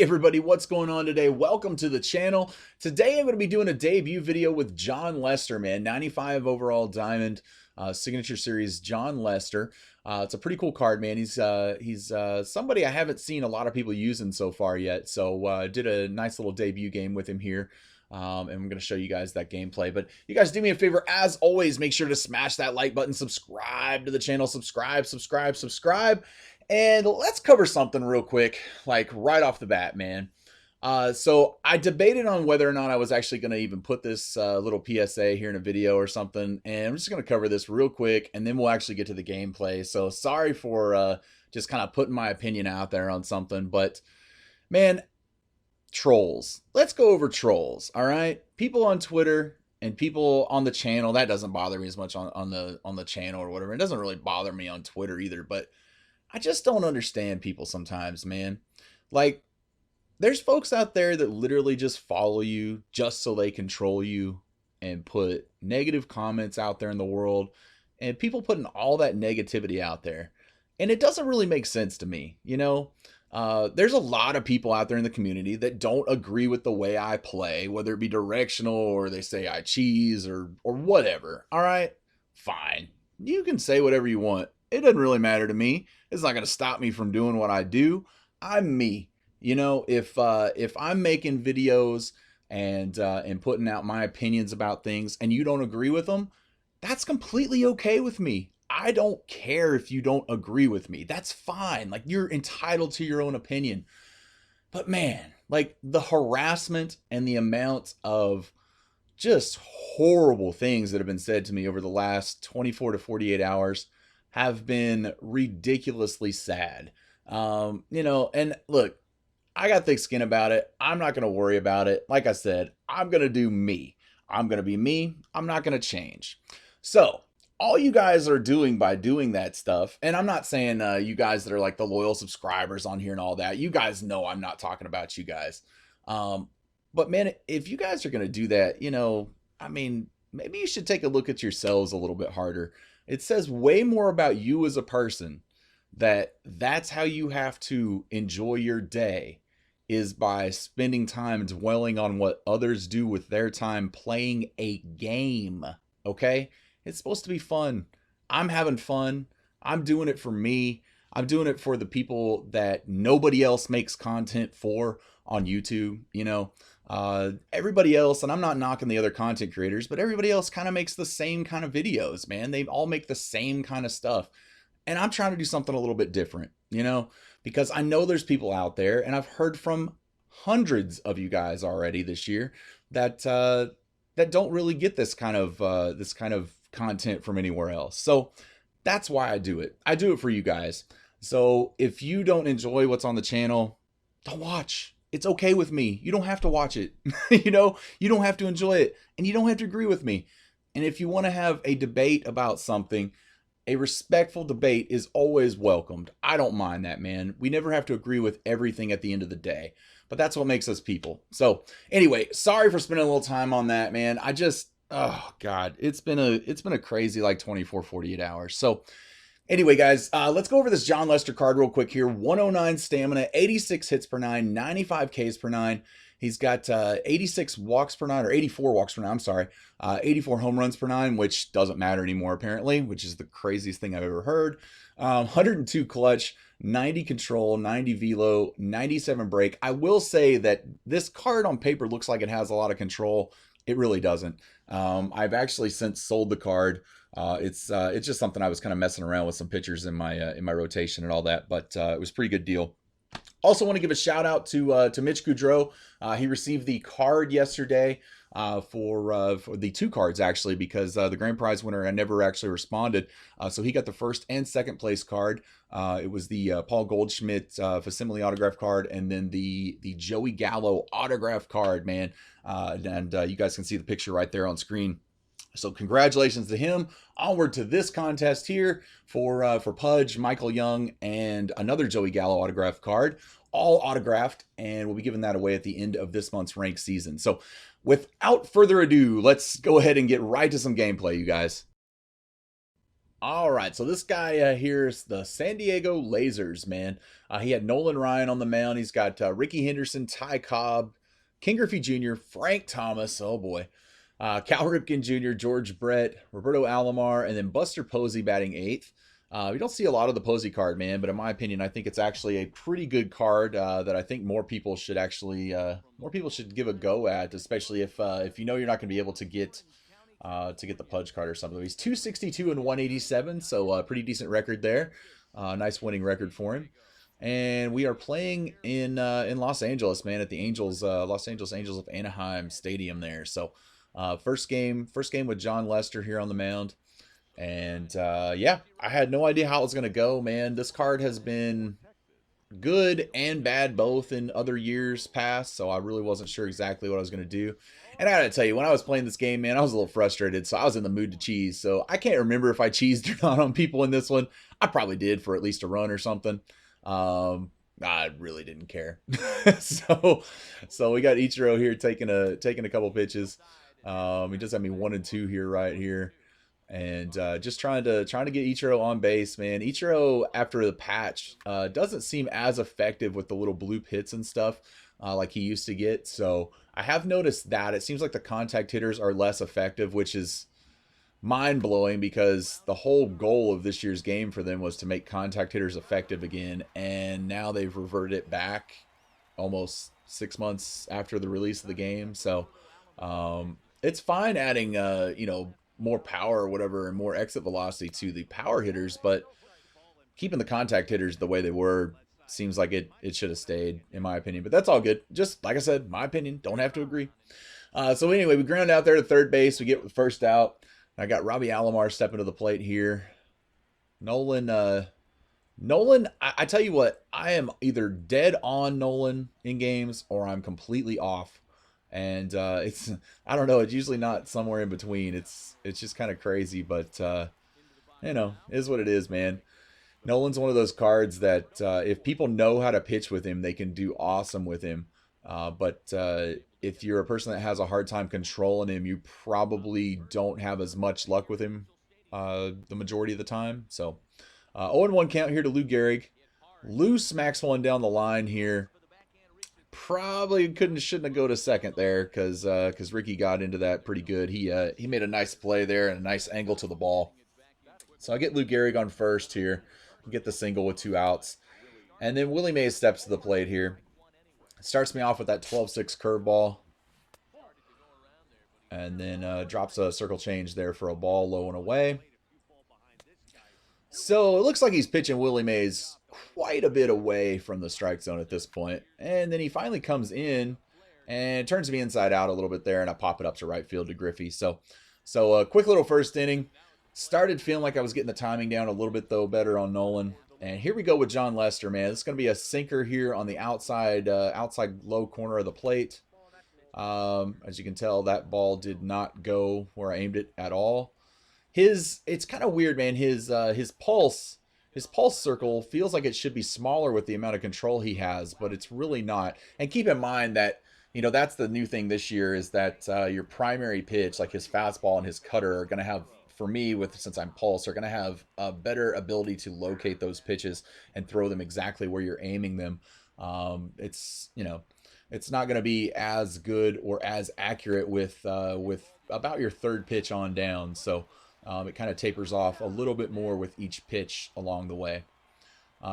everybody, what's going on today? Welcome to the channel. Today I'm going to be doing a debut video with Jon Lester, man. 95 overall diamond, signature series Jon Lester. It's a pretty cool card, man. He's somebody I haven't seen a lot of people using so far yet. So did a nice little debut game with him here. And I'm going to show you guys that gameplay. But you guys do me a favor, as always, make sure to smash that like button, subscribe to the channel, subscribe. And let's cover something real quick, like right off the bat, man. So I debated on whether or not I was actually going to even put this little PSA here in a video or something. And I'm just going to cover this real quick, and then we'll actually get to the gameplay. So sorry for just kind of putting my opinion out there on something. But, man, trolls. Let's go over trolls, all right? People on Twitter and people on the channel, that doesn't bother me as much on the channel or whatever. It doesn't really bother me on Twitter either, but I just don't understand people sometimes, man. Like, there's folks out there that literally just follow you just so they control you and put negative comments out there in the world, and people putting all that negativity out there. And it doesn't really make sense to me, you know? There's a lot of people out there in the community that don't agree with the way I play, whether it be directional or they say I cheese or whatever. All right, fine. You can say whatever you want. It doesn't really matter to me. It's not going to stop me from doing what I do. I'm me. You know, if I'm making videos and putting out my opinions about things and you don't agree with them, that's completely okay with me. I don't care if you don't agree with me. That's fine. Like, you're entitled to your own opinion. But man, like, the harassment and the amount of just horrible things that have been said to me over the last 24 to 48 hours have been ridiculously sad. You know, and look, I got thick skin about it. I'm not going to worry about it. Like I said, I'm going to do me. I'm going to be me. I'm not going to change. So all you guys are doing by doing that stuff, and I'm not saying you guys that are like the loyal subscribers on here and all that, you guys know I'm not talking about you guys. But man, if you guys are going to do that, you know, I mean, maybe you should take a look at yourselves a little bit harder. It says way more about you as a person that's how you have to enjoy your day, is by spending time dwelling on what others do with their time playing a game, okay? It's supposed to be fun. I'm having fun. I'm doing it for me. I'm doing it for the people that nobody else makes content for on YouTube, you know? Everybody else, and I'm not knocking the other content creators, but everybody else kind of makes the same kind of videos, man. They all make the same kind of stuff. And I'm trying to do something a little bit different, you know, because I know there's people out there, and I've heard from hundreds of you guys already this year that that don't really get this kind of content from anywhere else. So that's why I do it. I do it for you guys. So if you don't enjoy what's on the channel, don't watch. It's okay with me. You don't have to watch it. You know, you don't have to enjoy it, and you don't have to agree with me. And if you want to have a debate about something, a respectful debate is always welcomed. I don't mind that, man. We never have to agree with everything at the end of the day, but that's what makes us people. So anyway, sorry for spending a little time on that, man. I just, oh God, it's been a crazy like 24, 48 hours. So anyway, guys, let's go over this Jon Lester card real quick here. 109 stamina, 86 hits per 9, 95 Ks per 9. He's got 86 walks per 9, or 84 walks per 9, I'm sorry. 84 home runs per 9, which doesn't matter anymore, apparently, which is the craziest thing I've ever heard. 102 clutch, 90 control, 90 velo, 97 break. I will say that this card on paper looks like it has a lot of control. It really doesn't. I've actually since sold the card. It's just something I was kind of messing around with some pictures in my rotation and all that, but it was a pretty good deal. Also want to give a shout out to Mitch Goudreau. He received the card yesterday for the two cards, actually, because the grand prize winner, I never actually responded. So he got the first and second place card. It was the Paul Goldschmidt facsimile autograph card, and then the Joey Gallo autograph card, man. And you guys can see the picture right there on screen. So congratulations to him. Onward to this contest here for Pudge, Michael Young, and another Joey Gallo autograph card, all autographed, and we'll be giving that away at the end of this month's ranked season. So without further ado, let's go ahead and get right to some gameplay, you guys. All right, so this guy here is the San Diego Lasers, man. He had Nolan Ryan on the mound. He's got Ricky Henderson, Ty Cobb, King Griffey Jr., Frank Thomas, oh boy, Cal Ripken Jr., George Brett, Roberto Alomar, and then Buster Posey batting eighth. We don't see a lot of the Posey card, man, but in my opinion, I think it's actually a pretty good card that I think more people should give a go at, especially if you know you're not going to be able to get the Pudge card or something. He's 262 and 187, so pretty decent record there. Nice winning record for him. And we are playing in Los Angeles, man, at the Los Angeles Angels of Anaheim Stadium there. So first game with Jon Lester here on the mound. And yeah, I had no idea how it was going to go, man. This card has been good and bad both in other years past, so I really wasn't sure exactly what I was going to do. And I gotta tell you, when I was playing this game, man, I was a little frustrated, so I was in the mood to cheese. So I can't remember if I cheesed or not on people in this one. I probably did for at least a run or something. I really didn't care. so we got Ichiro here taking a couple pitches. He does have me 1 and 2 here, right here. And just trying to get Ichiro on base, man. Ichiro, after the patch, doesn't seem as effective with the little bloop hits and stuff like he used to get. So I have noticed that. It seems like the contact hitters are less effective, which is mind-blowing because the whole goal of this year's game for them was to make contact hitters effective again. And now they've reverted it back almost 6 months after the release of the game. So it's fine adding, more power or whatever and more exit velocity to the power hitters, but keeping the contact hitters the way they were seems like it should have stayed, in my opinion. But that's all good. Just like I said, my opinion. Don't have to agree. So anyway, we ground out there to third base. We get the first out. I got Robbie Alomar stepping to the plate here. Nolan, I tell you what, I am either dead on Nolan in games or I'm completely off. And it's, I don't know, it's usually not somewhere in between. It's just kind of crazy, but is what it is, man. Nolan's one of those cards that if people know how to pitch with him, they can do awesome with him. But if you're a person that has a hard time controlling him, you probably don't have as much luck with him the majority of the time. So 0-1 count here to Lou Gehrig. Lou smacks one down the line here. Probably shouldn't have go to second there because Ricky got into that pretty good. He made a nice play there and a nice angle to the ball. So I get Lou Gehrig on first here, get the single with 2 outs, and then Willie Mays steps to the plate here. Starts me off with that 12-6 curveball, and then drops a circle change there for a ball low and away. So it looks like he's pitching Willie Mays quite a bit away from the strike zone at this point. And then he finally comes in and turns me inside out a little bit there, and I pop it up to right field to Griffey. So a quick little first inning. Started feeling like I was getting the timing down a little bit, though, better on Nolan. And here we go with Jon Lester, man. This is going to be a sinker here on the outside low corner of the plate. As you can tell, that ball did not go where I aimed it at all. It's kind of weird, man. His pulse circle feels like it should be smaller with the amount of control he has, but it's really not. And keep in mind that, that's the new thing this year is that your primary pitch, like his fastball and his cutter, are going to have, for me, since I'm pulse, are going to have a better ability to locate those pitches and throw them exactly where you're aiming them. It's not going to be as good or as accurate with about your third pitch on down. So it kind of tapers off a little bit more with each pitch along the way.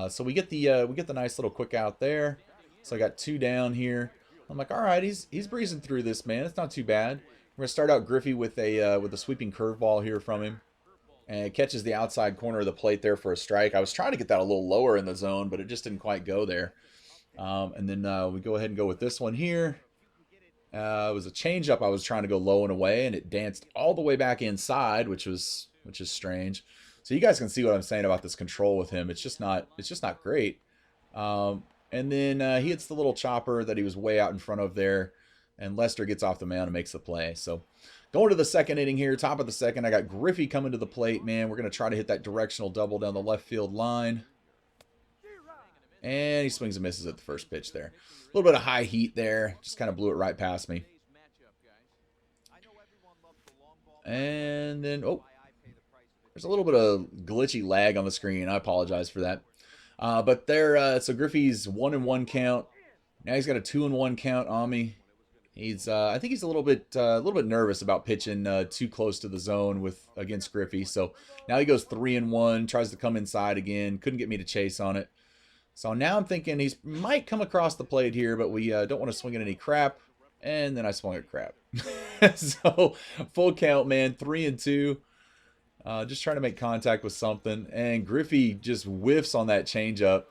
So we get the nice little quick out there. So I got 2 down here. I'm like, all right, he's breezing through this, man. It's not too bad. We're gonna start out Griffey with a sweeping curveball here from him, and it catches the outside corner of the plate there for a strike. I was trying to get that a little lower in the zone, but it just didn't quite go there. And then we go ahead and go with this one here. It was a changeup. I was trying to go low and away, and it danced all the way back inside, which is strange. So you guys can see what I'm saying about this control with him. It's just not great. And then he hits the little chopper that he was way out in front of there, and Lester gets off the mound and makes the play. So going to the second inning here, top of the second, I got Griffey coming to the plate, man. We're going to try to hit that directional double down the left field line. And he swings and misses at the first pitch there. A little bit of high heat there. Just kind of blew it right past me. And then, there's There's a little bit of glitchy lag on the screen. I apologize for that. But there, so Griffey's 1-1 count. Now he's got a 2-1 count on me. He's, I think he's a little bit nervous about pitching too close to the zone against Griffey. So now he goes 3-1, tries to come inside again. Couldn't get me to chase on it. So now I'm thinking he might come across the plate here, but we don't want to swing at any crap. And then I swung at crap. So full count, man, 3-2. Just trying to make contact with something, and Griffey just whiffs on that changeup,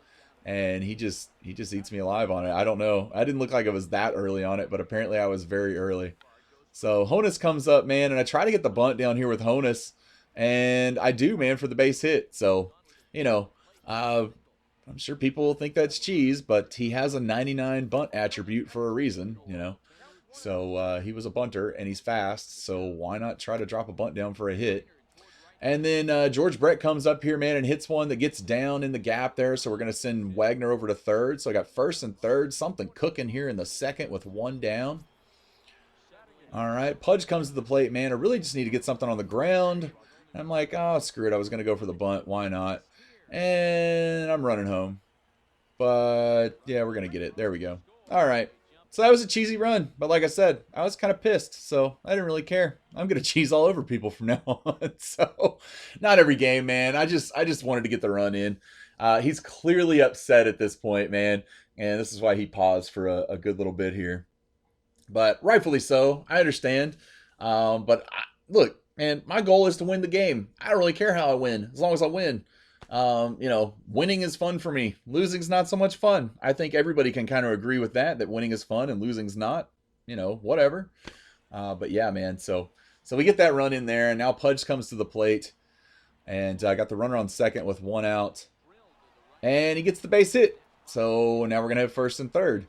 and he just eats me alive on it. I don't know. I didn't look like I was that early on it, but apparently I was very early. So Honus comes up, man, and I try to get the bunt down here with Honus, and I do, man, for the base hit. So, you know, I'm sure people will think that's cheese, but he has a 99 bunt attribute for a reason, you know. So he was a bunter, and he's fast, so why not try to drop a bunt down for a hit? And then George Brett comes up here, man, and hits one that gets down in the gap there. So we're going to send Wagner over to third. So I got first and third. Something cooking here in the second with one down. All right. Pudge comes to the plate, man. I really just need to get something on the ground. And I'm like, oh, screw it. I was going to go for the bunt. Why not? And I'm running home. But, yeah, we're going to get it. There we go. All right. So that was a cheesy run, but like I said, I was kind of pissed, so I didn't really care. I'm gonna cheese all over people from now on. So, not every game, man. I just wanted to get the run in. He's clearly upset at this point, man, and this is why he paused for a good little bit here. But rightfully so. I understand. Look, man, my goal is to win the game. I don't really care how I win, as long as I win. You know, winning is fun for me. Losing's not so much fun. I think everybody can kind of agree with that winning is fun and losing's not. You know, whatever. But yeah, man. So we get that run in there, and now Pudge comes to the plate, and I got the runner on second with one out, and he gets the base hit. So now we're gonna have first and third.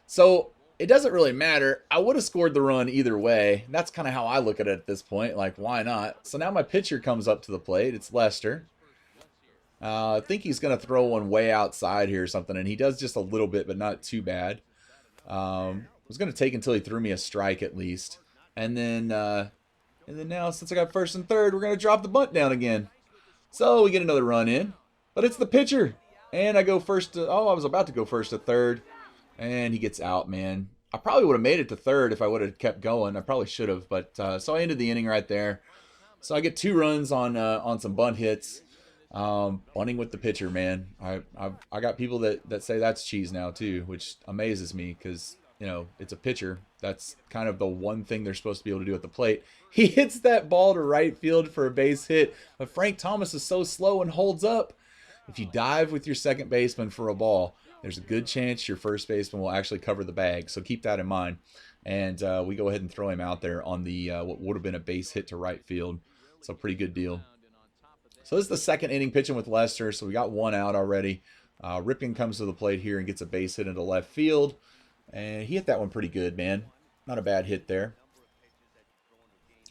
So it doesn't really matter. I would have scored the run either way. That's kind of how I look at it at this point. Like, why not? So now my pitcher comes up to the plate. It's Lester. I think he's going to throw one way outside here or something, and he does just a little bit, but not too bad. I was going to take until he threw me a strike at least. And then now, since I got first and third, we're going to drop the bunt down again. So we get another run in, but it's the pitcher. And I go first to, I was about to go first to third, and he gets out, man. I probably would have made it to third if I would have kept going. I probably should have, but so I ended the inning right there. So I get 2 runs on some bunt hits. Bunting with the pitcher, man. I got people that say that's cheese now too, which amazes me because, you know, it's a pitcher. That's kind of the one thing they're supposed to be able to do at the plate. He hits that ball to right field for a base hit, but Frank Thomas is so slow and holds up. If you dive with your second baseman for a ball, there's a good chance your first baseman will actually cover the bag. So keep that in mind. And we go ahead and throw him out there on the what would have been a base hit to right field. So pretty good deal. So this is the second inning pitching with Lester. So we got one out already. Ripken comes to the plate here and gets a base hit into left field. And he hit that one pretty good, man. Not a bad hit there.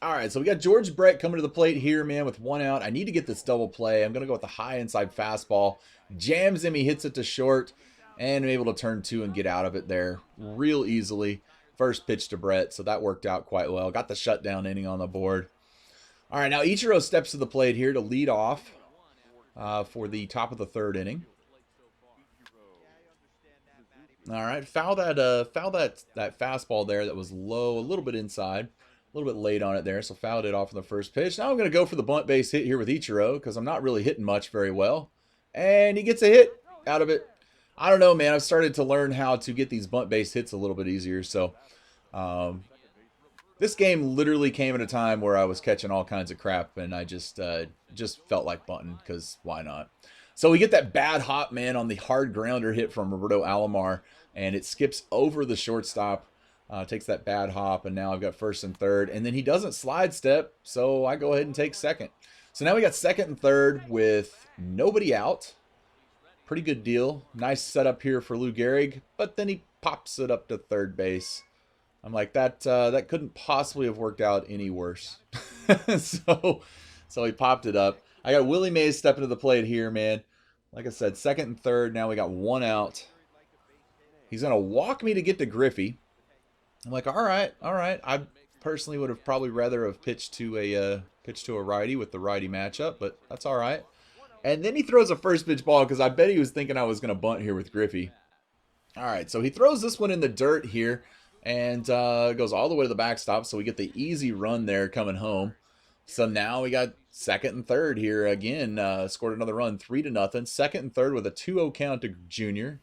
All right, so we got George Brett coming to the plate here, man, with one out. I need to get this double play. I'm going to go with the high inside fastball. Jams him. He hits it to short. And I'm able to turn 2 and get out of it there real easily. First pitch to Brett, so that worked out quite well. Got the shutdown inning on the board. All right, now Ichiro steps to the plate here to lead off for the top of the third inning. All right, foul that fastball there that was low, a little bit inside, a little bit late on it there, so fouled it off in the first pitch. Now I'm going to go for the bunt base hit here with Ichiro because I'm not really hitting much very well. And he gets a hit out of it. I don't know, man. I've started to learn how to get these bunt base hits a little bit easier, so this game literally came at a time where I was catching all kinds of crap, and I just felt like bunting because why not? So we get that bad hop, man, on the hard grounder hit from Roberto Alomar, and it skips over the shortstop, takes that bad hop, and now I've got first and third, and then he doesn't slide step, so I go ahead and take second. So now we got second and third with nobody out. Pretty good deal. Nice setup here for Lou Gehrig, but then he pops it up to third base. I'm like, that couldn't possibly have worked out any worse. so he popped it up. I got Willie Mays stepping to the plate here, man. Like I said, second and third. Now we got one out. He's going to walk me to get to Griffey. I'm like, all right. I personally would have probably rather have pitched to a righty with the righty matchup, but that's all right. And then he throws a first pitch ball because I bet he was thinking I was going to bunt here with Griffey. All right, so he throws this one in the dirt here and goes all the way to the backstop, so we get the easy run there coming home. So now we got second and third here again. Scored another run, 3-0. Second and third with a 2-0 count to Junior.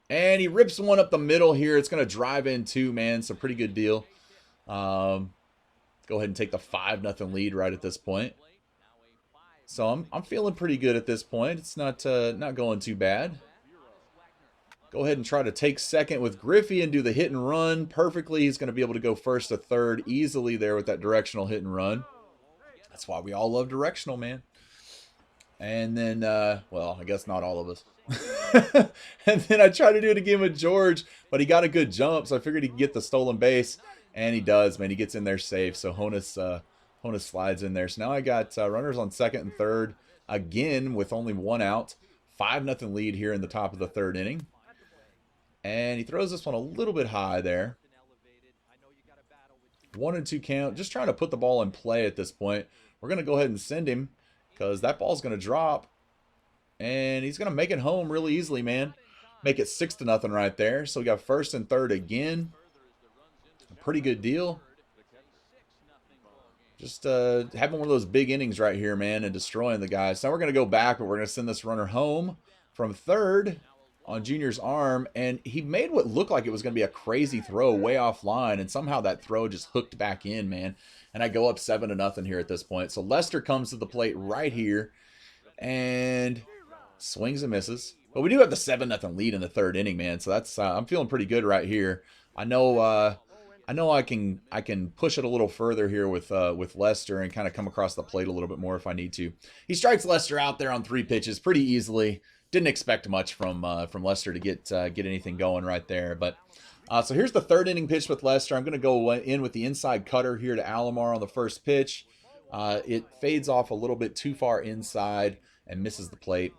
And he rips one up the middle here. It's going to drive in two, man. So pretty good deal. Go ahead and take the 5-0 lead right at this point. So I'm feeling pretty good at this point. It's not going too bad. Go ahead and try to take second with Griffey and do the hit and run perfectly. He's going to be able to go first to third easily there with that directional hit and run. That's why we all love directional, man. And then, well, I guess not all of us. And then I tried to do it again with George, but he got a good jump, so I figured he could get the stolen base. And he does, man. He gets in there safe. So Honus slides in there. So now I got runners on second and third again with only one out. 5-0 lead here in the top of the third inning. And he throws this one a little bit high there. 1-2 count. Just trying to put the ball in play at this point. We're going to go ahead and send him because that ball's going to drop. And he's going to make it home really easily, man. Make it 6-0 right there. So we got first and third again. A pretty good deal. Just having one of those big innings right here, man, and destroying the guys. So now we're going to go back, but we're going to send this runner home from third on Junior's arm, and he made what looked like it was going to be a crazy throw way offline, and somehow that throw just hooked back in, man. And I go up 7-0 here at this point. So Lester comes to the plate right here and swings and misses. But we do have the 7-0 lead in the third inning, man. So that's I'm feeling pretty good right here. I know I can push it a little further here with Lester and kind of come across the plate a little bit more if I need to. He strikes Lester out there on 3 pitches pretty easily. Didn't expect much from Lester to get anything going right there. But so here's the third inning pitch with Lester. I'm going to go in with the inside cutter here to Alomar on the first pitch. It fades off a little bit too far inside and misses the plate.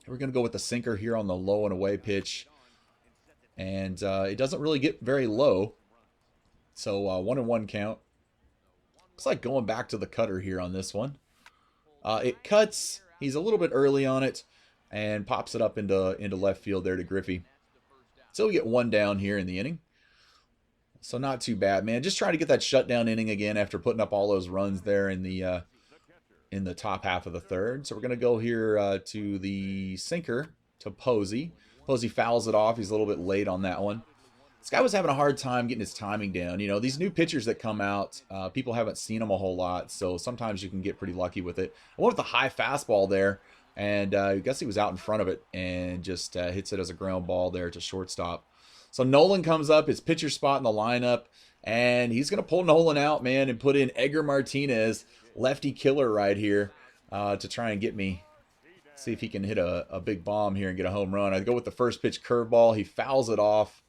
We're going to go with the sinker here on the low and away pitch. And it doesn't really get very low. So 1-1 count. Looks like going back to the cutter here on this one. It cuts. He's a little bit early on it. And pops it up into left field there to Griffey. So we get 1 down here in the inning. So not too bad, man. Just trying to get that shutdown inning again after putting up all those runs there in the top half of the third. So we're going to go here to the sinker to Posey. Posey fouls it off. He's a little bit late on that one. This guy was having a hard time getting his timing down. You know, these new pitchers that come out, people haven't seen them a whole lot. So sometimes you can get pretty lucky with it. I went with the high fastball there. And I guess he was out in front of it and just hits it as a ground ball there to shortstop. So Nolan comes up, his pitcher spot in the lineup, and he's going to pull Nolan out, man, and put in Edgar Martinez, lefty killer right here to try and get me. See if he can hit a big bomb here and get a home run. I go with the first pitch curveball. He fouls it off.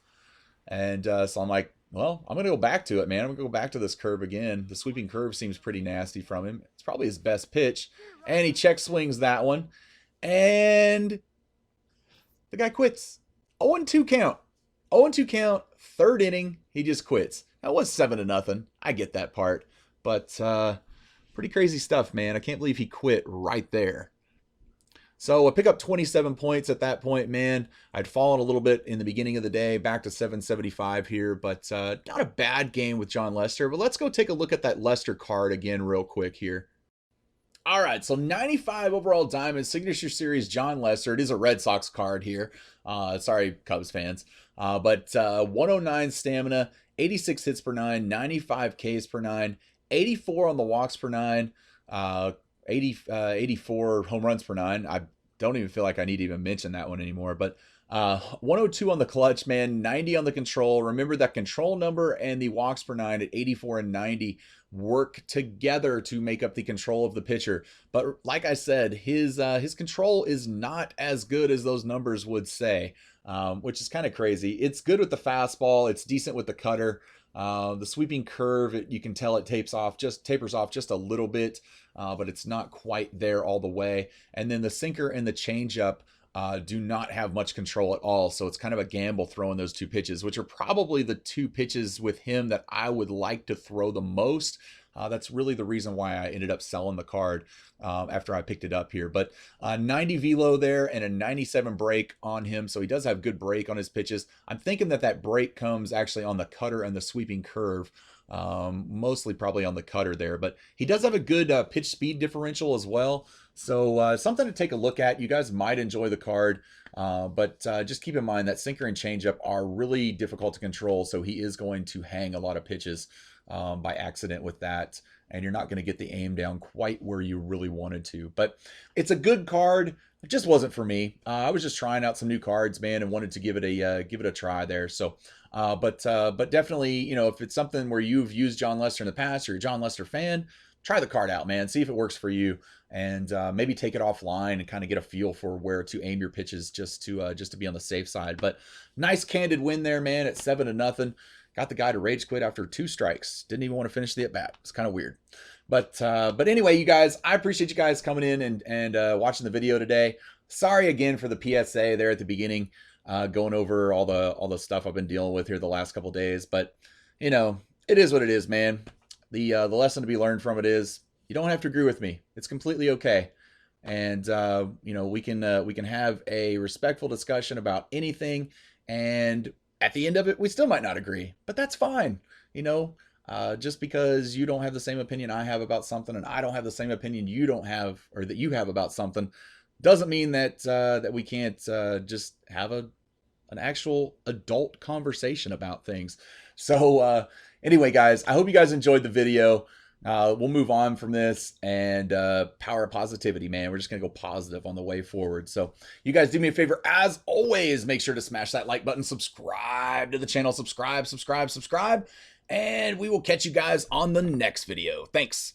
And so I'm like, well, I'm going to go back to it, man. I'm going to go back to this curve again. The sweeping curve seems pretty nasty from him. It's probably his best pitch. And he check swings that one. And the guy quits. 0-2 count. 0-2 count. Third inning. He just quits. That was 7-0. I get that part. But pretty crazy stuff, man. I can't believe he quit right there. So I pick up 27 points at that point, man. I'd fallen a little bit in the beginning of the day, back to 775 here, but not a bad game with Jon Lester. But let's go take a look at that Lester card again real quick here. All right, so 95 overall diamond, signature series Jon Lester. It is a Red Sox card here. Sorry, Cubs fans. But 109 stamina, 86 hits per 9, 95 Ks per 9, 84 on the walks per 9, 84 home runs per 9. I don't even feel like I need to even mention that one anymore. But 102 on the clutch, man. 90 on the control. Remember that control number and the walks per 9 at 84 and 90 work together to make up the control of the pitcher. But like I said, his control is not as good as those numbers would say, which is kind of crazy. It's good with the fastball. It's decent with the cutter. The sweeping curve, you can tell it tapers off just a little bit, but it's not quite there all the way. And then the sinker and the changeup do not have much control at all. So it's kind of a gamble throwing those 2 pitches, which are probably the 2 pitches with him that I would like to throw the most. That's really the reason why I ended up selling the card after I picked it up here. But 90 velo there and a 97 break on him. So he does have good break on his pitches. I'm thinking that break comes actually on the cutter and the sweeping curve. Mostly probably on the cutter there, but he does have a good pitch speed differential as well. So something to take a look at. You guys might enjoy the card, but just keep in mind that sinker and changeup are really difficult to control. So he is going to hang a lot of pitches by accident with that, and you're not going to get the aim down quite where you really wanted to. But it's a good card. It just wasn't for me. I was just trying out some new cards, man, and wanted to give it a try there. So, but definitely, you know, if it's something where you've used Jon Lester in the past or you're a Jon Lester fan, try the card out, man. See if it works for you, and maybe take it offline and kind of get a feel for where to aim your pitches just to be on the safe side. But nice candid win there, man, at 7-0. Got the guy to rage quit after 2 strikes. Didn't even want to finish the at bat. It's kind of weird. But anyway, you guys, I appreciate you guys coming in and watching the video today. Sorry again for the PSA there at the beginning, going over all the stuff I've been dealing with here the last couple days. But you know, it is what it is, man. The lesson to be learned from it is you don't have to agree with me. It's completely okay. And you know, we can have a respectful discussion about anything, and at the end of it, we still might not agree, but that's fine. You know, just because you don't have the same opinion I have about something, and I don't have the same opinion you don't have, or that you have about something, doesn't mean that that we can't just have an actual adult conversation about things. So anyway, guys, I hope you guys enjoyed the video. We'll move on from this, and power of positivity, man. We're just going to go positive on the way forward. So you guys do me a favor. As always, make sure to smash that like button, subscribe to the channel, subscribe, and we will catch you guys on the next video. Thanks.